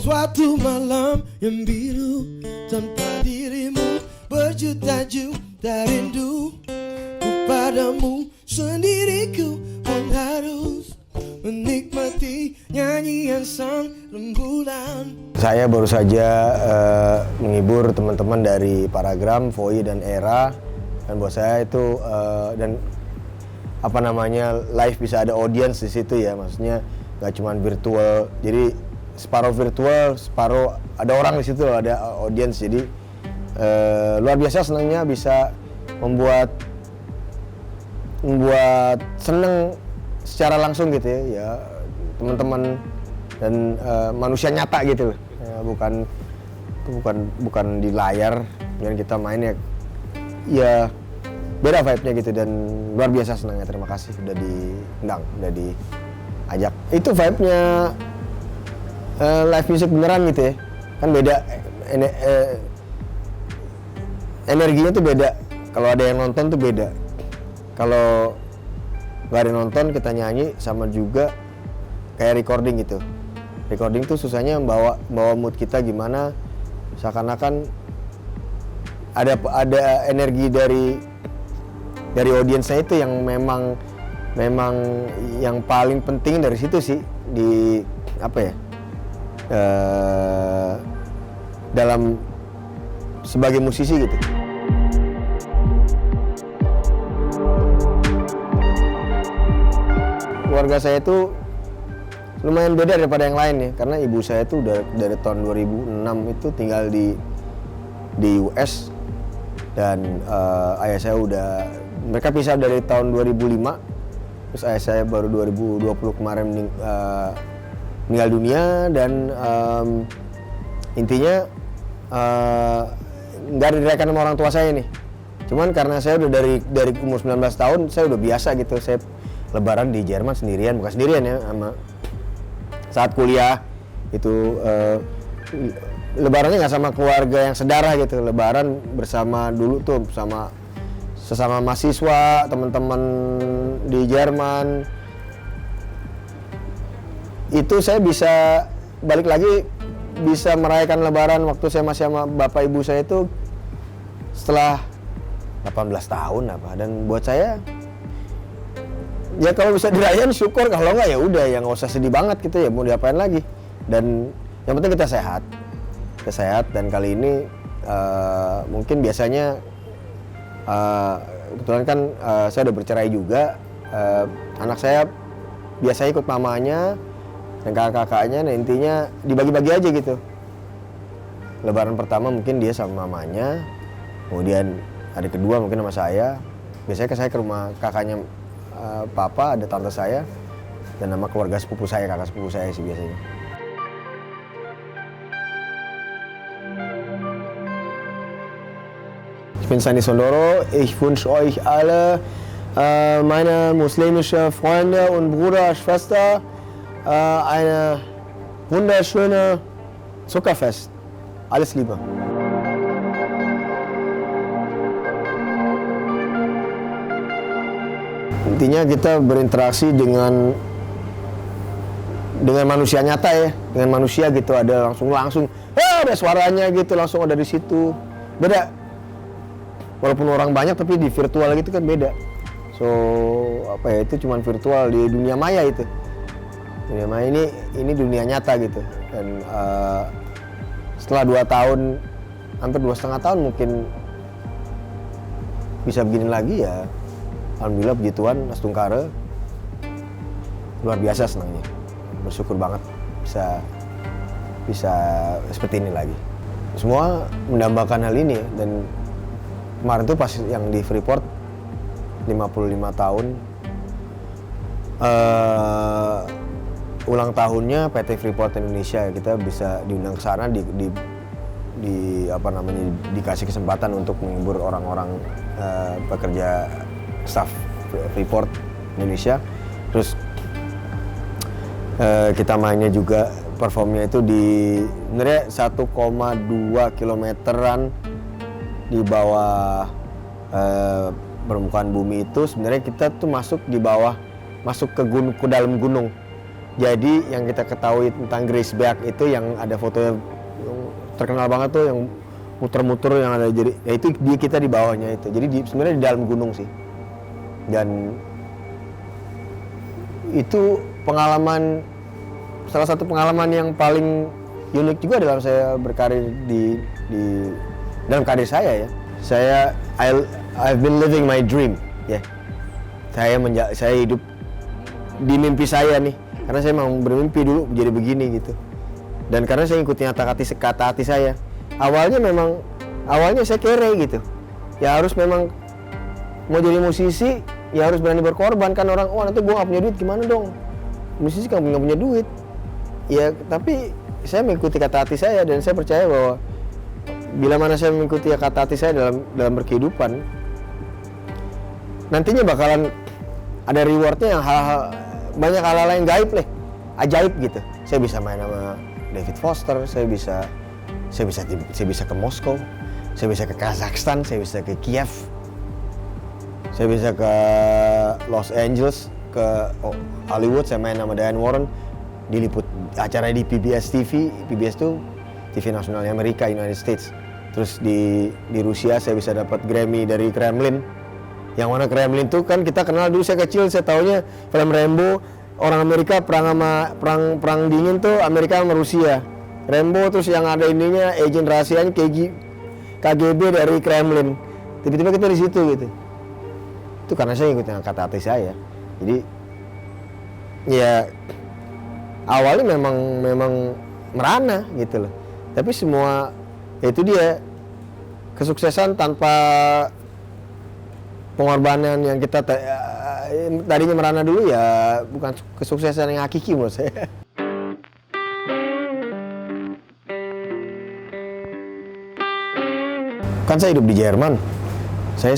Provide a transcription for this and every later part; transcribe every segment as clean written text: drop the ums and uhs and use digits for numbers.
Suatu malam yang biru tanpa dirimu, berjuta-juta rindu padamu. Sendiriku pun harus menikmati nyanyian sang rembulan. Saya baru saja menghibur teman-teman dari Paragram, Voi dan Era. Dan buat saya itu dan apa namanya, live bisa ada audience di situ ya, maksudnya nggak cuma virtual. Jadi separuh virtual, separuh ada orang di situ, ada audience. Jadi luar biasa senangnya bisa membuat seneng secara langsung gitu ya teman-teman dan manusia nyata gitu ya, bukan di layar yang kita main ya beda vibe-nya gitu. Dan luar biasa senangnya, terima kasih udah diundang, udah diajak. Itu vibe-nya live music beneran gitu ya, kan beda energinya tuh beda. Kalau ada yang nonton tuh beda, kalau nggak ada nonton kita nyanyi sama juga kayak recording gitu. Recording tuh susahnya bawa mood kita gimana, seakan-akan ada energi dari audiensnya itu yang memang yang paling penting dari situ sih, di apa ya, dalam sebagai musisi gitu. Keluarga saya itu lumayan beda daripada yang lain ya, karena ibu saya itu udah dari tahun 2006 itu tinggal di US, dan ayah saya mereka pisah dari tahun 2005, terus ayah saya baru 2020 kemarin meninggal dunia. Dan intinya nggak dirayakan sama orang tua saya nih. Cuman karena saya udah dari umur 19 tahun saya udah biasa gitu. Saya lebaran di Jerman sendirian, bukan sendirian ya, sama saat kuliah itu lebarannya nggak sama keluarga yang sedarah gitu. Lebaran bersama dulu tuh sama sesama mahasiswa, teman-teman di Jerman. Itu saya bisa balik lagi, bisa merayakan lebaran waktu saya masih sama bapak ibu saya itu setelah 18 tahun apa. Dan buat saya ya kalau bisa dirayain syukur, kalau nggak ya udah, ya nggak usah sedih banget gitu ya, mau diapain lagi. Dan yang penting kita sehat, dan kali ini mungkin biasanya kebetulan kan saya udah bercerai juga, anak saya biasanya ikut mamanya dan kakak-kakaknya. Nah intinya dibagi-bagi aja gitu. Lebaran pertama mungkin dia sama mamanya, kemudian hari kedua mungkin sama saya. Biasanya saya ke rumah kakaknya papa, ada tante saya, dan nama keluarga sepupu saya, kakak sepupu saya sih biasanya. Ich bin Sani Sondoro. Ich wünsche euch alle, meine muslimische Freunde und Bruder, Schwester, eine wunderschöne Zuckerfest. Alles Liebe. Intinya kita berinteraksi dengan manusia nyata ya, dengan manusia gitu, ada langsung ada suaranya gitu, langsung ada di situ. Beda. Walaupun orang banyak tapi di virtual gitu kan beda. So apa ya, itu cuman virtual di dunia maya itu. Dunia maya ini dunia nyata gitu. Dan setelah 2 tahun, hampir 2,5 tahun mungkin bisa begini lagi ya. Alhamdulillah puji Tuhan, Astungkara. Luar biasa senangnya. Bersyukur banget bisa seperti ini lagi. Semua mendambakan hal ini ya. Dan kemarin tuh pas yang di Freeport 55 tahun ulang tahunnya PT Freeport Indonesia, kita bisa diundang ke sana, dikasih kesempatan untuk menghibur orang-orang pekerja staff Freeport Indonesia. Terus kita mainnya juga, performnya itu di sebenarnya 1,2 kilometeran di bawah permukaan bumi itu. Sebenarnya kita tuh masuk ke dalam gunung. Jadi yang kita ketahui tentang Grace Beck itu yang ada fotonya yang terkenal banget tuh, yang muter-muter yang ada, jadi ya itu kita di bawahnya itu. Jadi sebenarnya di dalam gunung sih. Dan itu pengalaman, salah satu pengalaman yang paling unik juga dalam saya berkarir di dalam karir saya ya. I've been living my dream ya. Saya hidup di mimpi saya nih. Karena saya memang bermimpi dulu jadi begini gitu. Dan karena saya ikutin kata hati saya. Awalnya saya kere gitu. Ya harus memang mau jadi musisi, ya harus berani berkorban kan orang, nanti gue gak punya duit gimana dong. Musisi kan gak punya duit. Ya tapi saya mengikuti kata hati saya dan saya percaya bahwa bila mana saya mengikuti kata hati saya dalam berkehidupan, nantinya bakalan ada rewardnya yang banyak hal-hal yang gaib ajaib gitu. Saya bisa main sama David Foster, saya bisa ke Moskow, saya bisa ke Kazakhstan, saya bisa ke Kiev, saya bisa ke Los Angeles, ke Hollywood, saya main sama Diane Warren, diliput acara di PBS TV. PBS itu TV nasionalnya Amerika, United States. Terus di Rusia saya bisa dapat Grammy dari Kremlin. Yang mana Kremlin tuh kan kita kenal dulu, saya kecil saya taunya film Rambo, orang Amerika perang dingin tuh Amerika sama Rusia. Rambo terus yang ada ininya agen rahasianya KGB dari Kremlin. Tiba-tiba kita di situ gitu. Itu karena saya ngikutin kata hati saya. Jadi ya awalnya memang merana gitu loh. Tapi semua itu dia kesuksesan tanpa pengorbanan yang kita tadinya merana dulu ya bukan kesuksesan yang hakiki menurut saya. Kan saya hidup di Jerman. Saya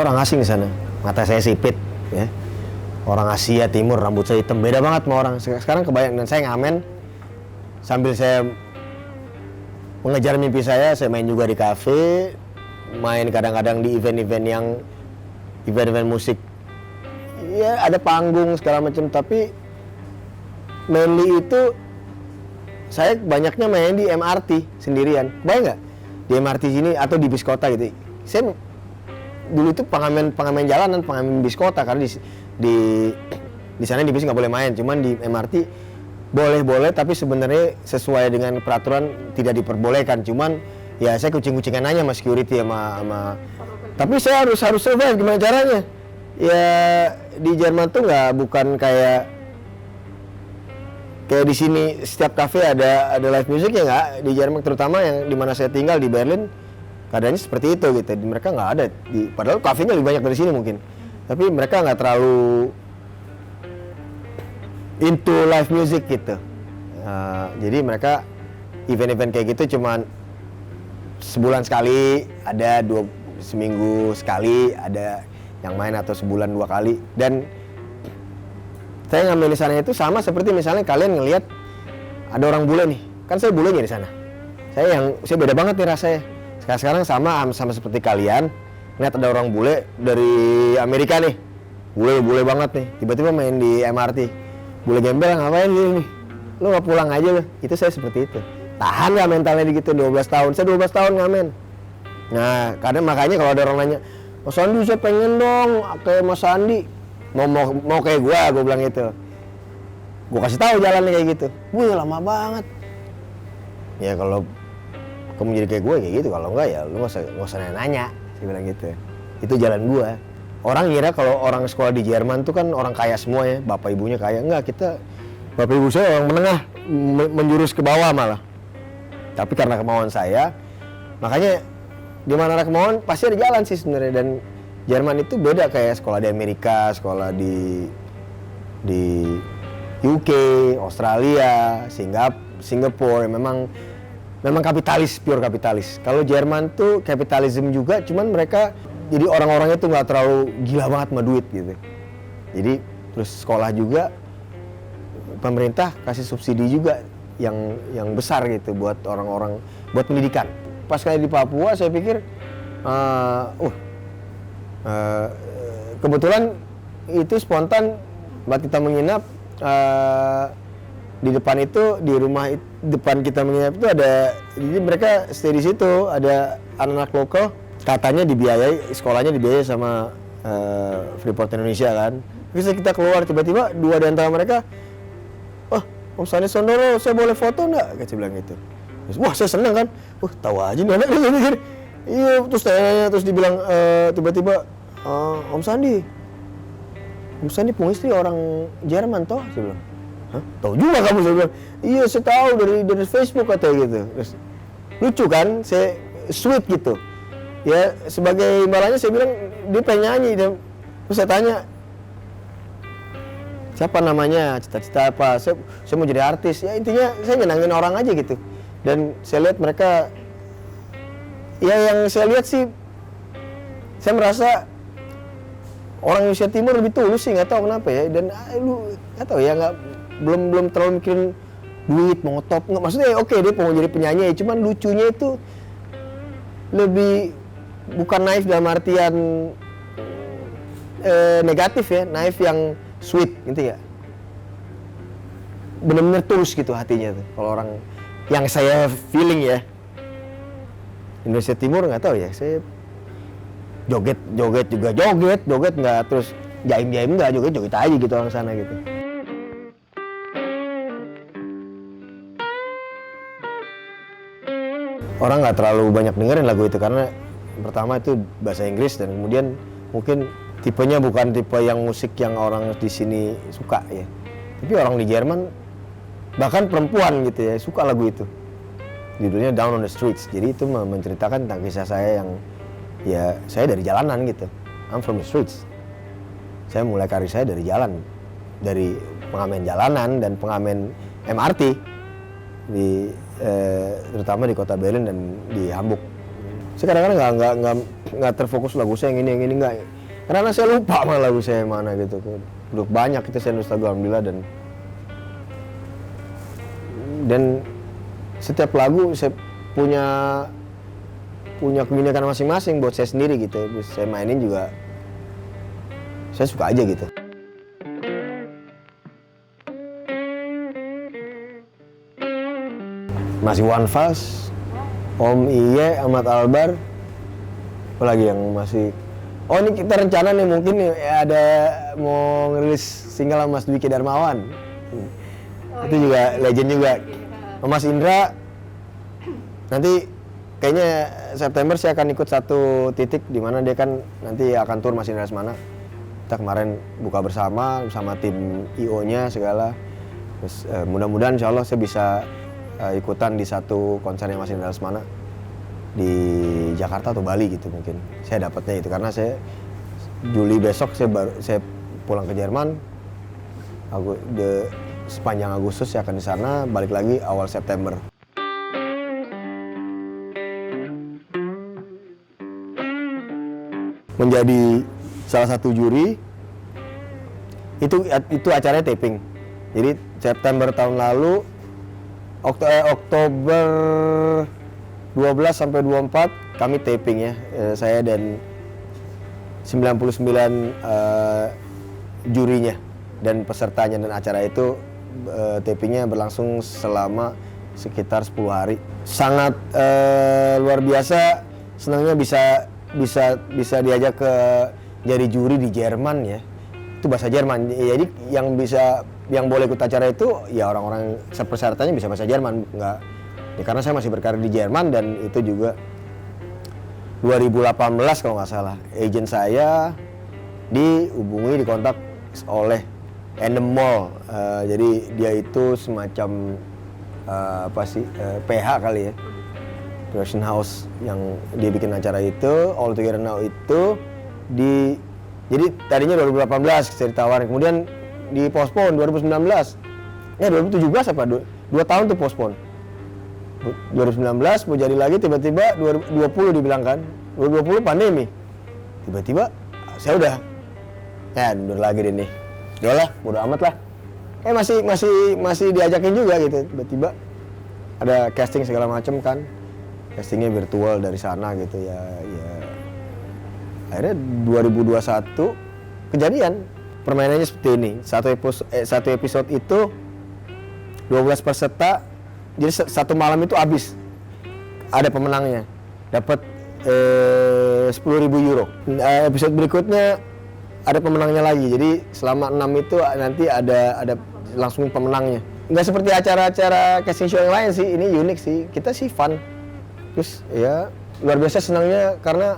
orang asing di sana. Mata saya sipit ya. Orang Asia Timur, rambut saya hitam, beda banget sama orang. Sekarang kebayang, dan saya ngamen sambil saya mengejar mimpi saya main juga di kafe, main kadang-kadang di event-event musik. Ya ada panggung segala macam, tapi mainly itu saya banyaknya main di MRT sendirian. Bayang nggak? Di MRT sini atau di bis kota gitu. Saya dulu itu pengamen jalanan, pengamen bis kota karena di sana di bis nggak boleh main, cuman di MRT boleh, tapi sebenarnya sesuai dengan peraturan tidak diperbolehkan. Cuman ya saya kucing-kucingan aja sama security sama tapi saya harus survive. Gimana caranya? Ya di Jerman tuh bukan kayak di sini setiap kafe ada live music ya nggak. Di Jerman terutama yang di mana saya tinggal di Berlin keadaannya seperti itu gitu. Mereka nggak ada padahal kafenya lebih banyak dari sini mungkin. Tapi mereka nggak terlalu into live music gitu. Jadi mereka event-event kayak gitu cuman sebulan sekali, ada seminggu sekali ada yang main atau sebulan 2 kali. Dan saya ngambil di sana itu sama seperti misalnya kalian ngelihat ada orang bule nih, kan saya bulenya di sana. Saya beda banget nih rasanya. Sekarang sama seperti kalian ngeliat ada orang bule dari Amerika nih, bule banget nih, tiba-tiba main di MRT, bule gembel ngapain gini nih, lu nggak pulang aja lu. Itu saya seperti itu. Tahan nggak mentalnya gitu 12 tahun. Saya 12 tahun ngamen. Nah, kadang makanya kalau ada orang nanya, Mas Sandi saya pengen dong kayak Mas Sandi. Mau kayak gue bilang gitu. Gue kasih tahu jalannya kayak gitu. Wih, lama banget. Ya kalau kamu jadi kayak gue kayak gitu, kalau enggak ya lu nggak usah nanya. Saya bilang gitu. Itu jalan gue. Orang ngira kalau orang sekolah di Jerman tuh kan orang kaya semua ya, bapak ibunya kaya. Enggak, bapak ibu saya orang menengah, menjurus ke bawah malah. Tapi karena kemauan saya, makanya di mana ada kemauan pasti ada jalan sih sebenarnya. Dan Jerman itu beda kayak sekolah di Amerika, sekolah di UK, Australia, Singapura. Memang kapitalis, pure kapitalis. Kalau Jerman tuh kapitalisme juga, cuman mereka jadi orang-orangnya tuh nggak terlalu gila banget sama duit gitu. Jadi terus sekolah juga pemerintah kasih subsidi juga yang besar gitu buat orang-orang, buat pendidikan. Pas kayak di Papua saya pikir kebetulan itu spontan buat kita menginap di depan itu, di rumah depan kita menginap itu ada, jadi mereka stay di situ, ada anak-anak lokal, katanya dibiayai, sekolahnya dibiayai sama Freeport Indonesia kan. Terus kita keluar, tiba-tiba 2 di antara mereka, "Wah, Om Sandi Sondoro, saya boleh foto nggak?" Kayak bilang gitu. Terus, wah, saya seneng kan, tahu aja nih anak gini. Iya, terus tanya, terus dibilang tiba-tiba, Om Sandi punya istri orang Jerman toh? Saya bilang, hah? Tahu juga kamu? Saya bilang, iya saya tahu dari Facebook katanya gitu. Terus lucu kan, saya sweet gitu. Ya sebagai imbalannya saya bilang dia pengen nyanyi. Terus saya tanya, siapa namanya, cita-cita apa? Saya mau jadi artis. Ya intinya saya nyenangin orang aja gitu. Dan saya lihat mereka, ya yang saya lihat sih, saya merasa orang Indonesia Timur lebih tulus sih, nggak tahu kenapa ya. Dan lu nggak tahu ya, belum terlalu mikirin duit, mau top nggak. Maksudnya oke, dia mau jadi penyanyi, cuman lucunya itu lebih bukan naif dalam artian negatif ya, naif yang sweet gitu ya. Bener-bener tulus gitu hatinya tuh. Kalau orang yang saya feeling ya, Indonesia Timur nggak tahu ya, saya joget nggak, terus jaim nggak, joget aja gitu orang sana gitu. Orang nggak terlalu banyak dengerin lagu itu karena pertama itu bahasa Inggris, dan kemudian mungkin tipenya bukan tipe yang musik yang orang di sini suka ya. Tapi orang di Jerman, bahkan perempuan gitu ya, suka lagu itu. Judulnya Down on the Streets. Jadi itu menceritakan tentang kisah saya yang, ya saya dari jalanan gitu. I'm from the streets. Saya mulai karir saya dari jalan, dari pengamen jalanan dan pengamen MRT di terutama di kota Berlin dan di Hamburg. Saya kadang-kadang nggak terfokus lagu saya yang ini nggak, karena saya lupa sama lagu saya yang mana gitu. Udah banyak itu saya nulis lagu alhamdulillah, dan setiap lagu saya punya keunikan masing-masing buat saya sendiri gitu. Terus saya mainin juga, saya suka aja gitu. Masih One Fals, Om Iye, Ahmad Albar, apa lagi yang masih. Oh ini kita rencana nih mungkin nih, ada mau ngerilis single sama Mas Dwiki Darmawan. Itu juga legend juga. Mas Indra, nanti kayaknya September saya akan ikut satu titik di mana dia kan nanti akan tur Mas Indra Lesmana. Kita kemarin buka bersama tim IO-nya segala. Terus mudah-mudahan insya Allah saya bisa ikutan di satu konsernya Mas Indra Lesmana di Jakarta atau Bali gitu mungkin. Saya dapatnya itu karena saya Juli besok saya pulang ke Jerman. Sepanjang Agustus saya akan di sana, balik lagi awal September. Menjadi salah satu juri, itu acaranya taping. Jadi September tahun lalu, Oktober 12 sampai 24 kami taping ya, saya dan 99 jurinya dan pesertanya, dan acara itu tapingnya berlangsung selama sekitar 10 hari. Sangat luar biasa, senangnya bisa diajak ke jadi juri di Jerman ya. Itu bahasa Jerman. Jadi yang boleh ikut acara itu ya orang-orang persyaratannya bisa bahasa Jerman, enggak. Ya, karena saya masih berkarir di Jerman, dan itu juga 2018 kalau nggak salah, agent saya dikontak oleh Endemol. Jadi dia itu semacam PH kali ya, production house yang dia bikin acara itu. All Together Now itu jadi tadinya 2018 saya ditawarin, kemudian dipospon 2019. 2017 apa? 2 tahun tuh pospon. 2019 mau jadi lagi, tiba-tiba 2020 dibilang kan. 2020 pandemi. Tiba-tiba saya udah mundur lagi deh nih. Yalah, bodo amat lah. Masih diajakin juga gitu. Tiba-tiba ada casting segala macam kan. Castingnya virtual dari sana gitu ya. Akhirnya 2021 kejadian permainannya seperti ini. Satu episode itu 12 peserta, jadi satu malam itu habis. Ada pemenangnya, dapat 10.000 euro. Episode berikutnya ada pemenangnya lagi. Jadi selama 6 itu nanti ada langsung pemenangnya. Nggak seperti acara-acara casting show yang lain sih. Ini unik sih. Kita sih fun. Terus ya luar biasa senangnya karena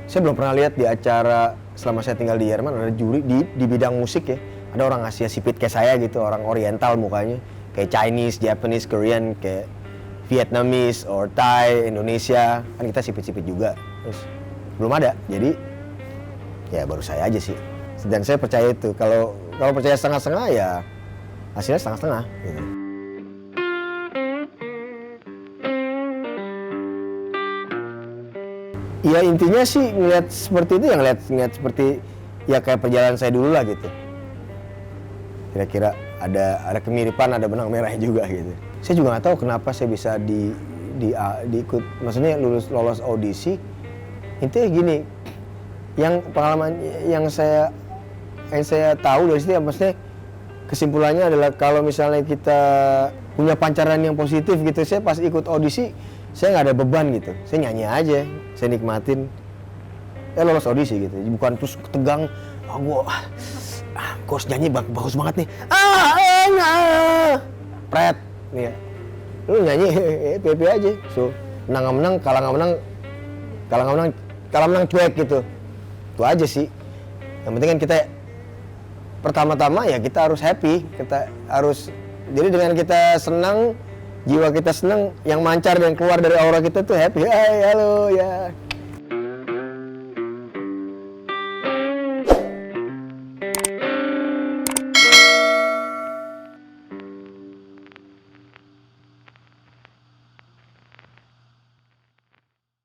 saya belum pernah lihat di acara selama saya tinggal di Jerman ada juri di bidang musik ya. Ada orang Asia sipit kayak saya gitu, orang Oriental mukanya, kayak Chinese, Japanese, Korean, kayak Vietnamese or Thai, Indonesia, kan kita sipit-sipit juga. Terus belum ada, jadi ya baru saya aja sih. Dan saya percaya itu, kalau percaya setengah-setengah ya hasilnya setengah-setengah. Gitu. Ya intinya sih ngeliat seperti itu, yang ngeliat seperti ya kayak perjalanan saya dulu lah gitu. Kira-kira ada kemiripan, ada benang merahnya juga gitu. Saya juga nggak tahu kenapa saya bisa diikut, maksudnya lolos audisi. Intinya gini, yang pengalaman yang saya tahu dari situ ya, maksudnya kesimpulannya adalah kalau misalnya kita punya pancaran yang positif gitu, saya pas ikut audisi saya nggak ada beban gitu, saya nyanyi aja, saya nikmatin, lolos audisi gitu, bukan terus tegang, gue harus nyanyi bagus banget nih, pret, nih ya, lu nyanyi happy aja, so menang nggak menang, kalah nggak menang cuek gitu, itu aja sih, yang penting kan kita pertama-tama ya kita harus happy, kita harus, jadi dengan kita senang, jiwa kita senang, yang mancar dan keluar dari aura kita tuh happy, hai halo ya.